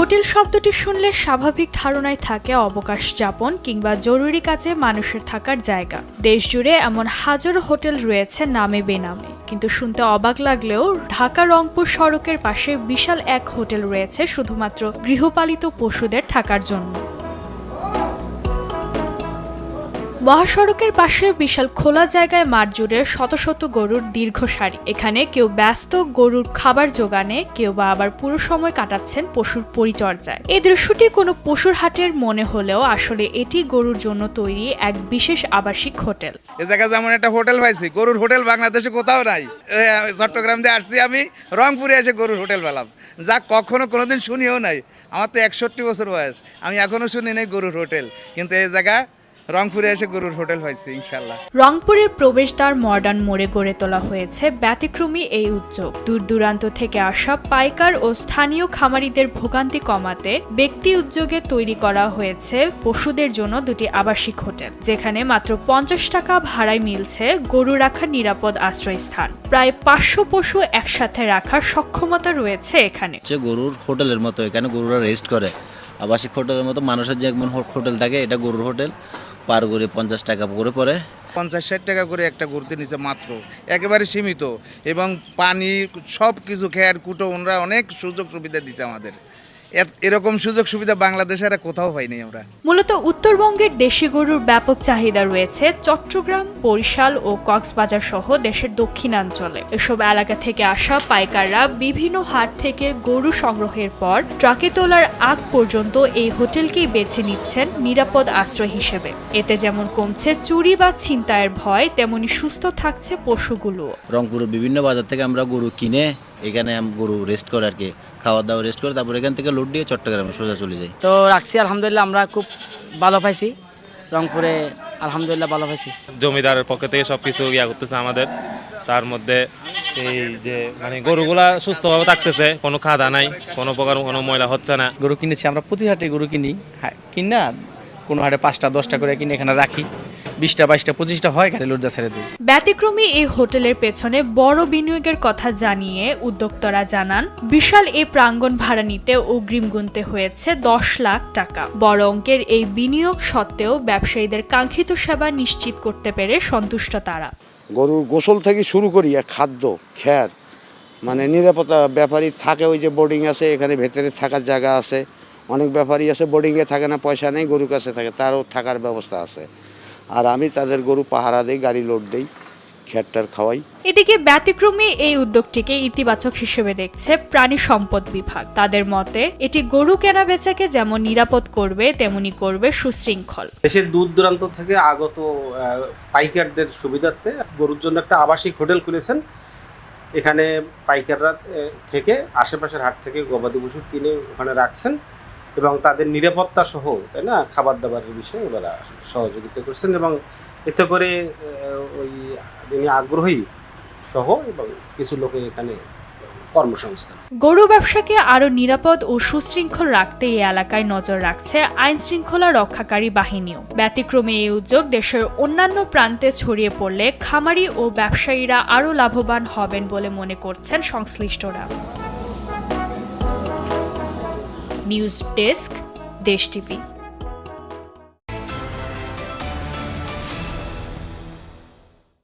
Hotel শব্দটি শুনলে স্বাভাবিক ধারণায় থাকে অবকাশ যাপন কিংবা জরুরি কাজে মানুষের থাকার জায়গা। দেশজুড়ে এমন হাজারো হোটেল রয়েছে নামে বেনামে, কিন্তু শুনতে অবাক লাগলেও ঢাকা রংপুর সড়কের পাশে বিশাল এক হোটেল রয়েছে শুধুমাত্র গৃহপালিত পশুদের থাকার জন্য। মহাসড়কের পাশে বিশাল খোলা জায়গায় মাঠ জুড়ে শত শত গরুর দীর্ঘ সারি। এখানে কেউ ব্যস্ত গরুর খাবার জোগানে, কেউ বা আবার পুরো সময় কাটাচ্ছেন পশুর পরিচর্যায়। এই দৃশ্যটি কোনো পশুর হাটের মনে হলেও আসলে এটি গরুর জন্য তৈরি এক বিশেষ আবাসিক হোটেল। এ জায়গায় যেমন একটা হোটেল পাইছি, গরুর হোটেল বাংলাদেশে কোথাও নাই। চট্টগ্রাম দিয়ে আসছি, আমি রংপুরে এসে গরুর হোটেল পেলাম, যা কখনো কোনোদিন শুনিও নাই। আমার তো 61 বছর বয়স, আমি এখনো শুনি নাই গরুর হোটেল, কিন্তু এই জায়গা রংপুরে এসে গরুর হোটেল হয়েছে ইনশাল্লাহ। রংপুরের প্রবেশদ্বার মডার্ন মোড়ে গড়ে তোলা হয়েছে ব্যতিক্রমী এই উদ্যোগ। দূর দূরান্ত থেকে আসা পাইকার ও স্থানীয় খামারিদের ভোগান্তি কমাতে ব্যক্তি উদ্যোগে তৈরি করা হয়েছে পশুদের জন্য দুটি আবাসিক হোটেল, যেখানে মাত্র 50 টাকা ভাড়ায় মিলছে গরু রাখার নিরাপদ আশ্রয়স্থান। প্রায় 500 পশু একসাথে রাখার সক্ষমতা রয়েছে এখানে। গরুর হোটেলের মতো এখানে গরুরা রেস্ট করে। আবাসিক হোটেলের মতো মানুষের যে একমন হোটেল থাকে, এটা গরুর হোটেল। পার করে 50 টাকা করে পড়ে, 50-60 টাকা করে একটা ঘুরতে নিচে মাত্র, একেবারে সীমিত, এবং পানি সব কিছু খেয়ার কুটো ওনরা অনেক সুযোগ সুবিধা দিচ্ছে আমাদের। এরকম সুযোগ সুবিধা বাংলাদেশে আর কোথাও হয়নি। আমরা মূলত উত্তরবঙ্গের দেশি গরুর ব্যাপক চাহিদা রয়েছে চট্টগ্রাম, বরিশাল ও কক্সবাজার সহ দেশের দক্ষিণাঞ্চলে। এসব এলাকা থেকে আসা পাইকাররা বিভিন্ন হাট থেকে গরু সংগ্রহের পর ট্রাকে তোলার আগ পর্যন্ত এই হোটেলকেই বেছে নিচ্ছেন নিরাপদ আশ্রয় হিসেবে। এতে যেমন কমছে চুরি বা ছিনতাইয়ের ভয়, তেমনি সুস্থ থাকছে পশুগুলো। রংপুরের বিভিন্ন বাজার থেকে আমরা গরু কিনে এখানে গরু রেস্ট করে আর কি, খাওয়া দাওয়া রেস্ট করে, তারপর এখান থেকে লোড দিয়ে চট্টগ্রামে সোজা চলে যাই। তো রাখছি, আলহামদুলিল্লাহ আমরা খুব ভালো পাইছি রংপুরে, আলহামদুলিল্লাহ ভালো পাইছি। জমিদারের পক্ষ থেকে সবকিছু ইয়া করতেছে আমাদের, তার মধ্যে এই যে মানে গরুগুলা সুস্থভাবে থাকতেছে, কোনো খাদা নাই, কোনো প্রকার কোনো ময়লা হচ্ছে না। গরু কিনেছি আমরা, প্রতি হাটে গরু কিনি, কিনা কোনো হাটে 5টা 10টা করে কিনে এখানে রাখি, 20টা 22টা 25টা হয়, গাড়ি লোড দিয়ে ছেড়ে দিই। ব্যতিক্রমী এই হোটেলের পেছনে বড় বিনিয়োগের কথা জানিয়ে উদ্যোক্তারা জানান, বিশাল এই প্রাঙ্গণ ভাড়া নিতে অগ্রিম গুনতে হয়েছে 10 লাখ টাকা। বড় অঙ্কের এই বিনিয়োগ সত্ত্বেও ব্যবসায়ীদের কাঙ্ক্ষিত সেবা নিশ্চিত করতে পেরে সন্তুষ্ট তারা। গরুর গোসল থেকে শুরু করি, খাদ্য খ্যার, মানে নিরাপত্তা ব্যাপারী থাকে, ওই যে বোর্ডিং আছে, এখানে ভেতরে থাকার জায়গা আছে। অনেক ব্যাপারী আছে বোর্ডিংয়ে থাকে না, পয়সা নেই, গরুর কাছে থাকে, তারও থাকার ব্যবস্থা আছে। আর আমি তাদের গরু পাহারা দেই, গাড়ি লোড দেই, খেরটার খাওয়াই। এদিকে ব্যতিক্রমী এই উদ্যোগটিকে ইতিবাচক হিসেবে দেখছে প্রাণী সম্পদ বিভাগ। তাদের মতে এটি গরু কেনা বেচাকে যেমন নিরাপদ করবে, তেমনি করবে সুশৃঙ্খল। দেশের দূর দূরান্ত থেকে আগত পাইকারদের সুবিধার্থে গরুর জন্য একটা আবাসিক হোটেল খুলেছেন। এখানে পাইকাররা থেকে আশেপাশের হাট থেকে গবাদি পশু কিনে ওখানে রাখছেন এবং তাদের নিরাপত্তা সহ, তাই না, খাবার দাবারের বিষয়ে ওরা সহযোগিতা করছেন, এবং এতে করে ওই যিনি আগ্রহী সহ এবং কিছু লোকে এখানে কর্মসংস্থান। গরু ব্যবসাকে আরো নিরাপদ ও সুশৃঙ্খল রাখতে এই এলাকায় নজর রাখছে আইন শৃঙ্খলা রক্ষাকারী বাহিনীও। ব্যতিক্রমী এই উদ্যোগ দেশের অন্যান্য প্রান্তে ছড়িয়ে পড়লে খামারি ও ব্যবসায়ীরা আরো লাভবান হবেন বলে মনে করছেন সংশ্লিষ্টরা। নিউজ ডেস্ক, দেশ টিভি।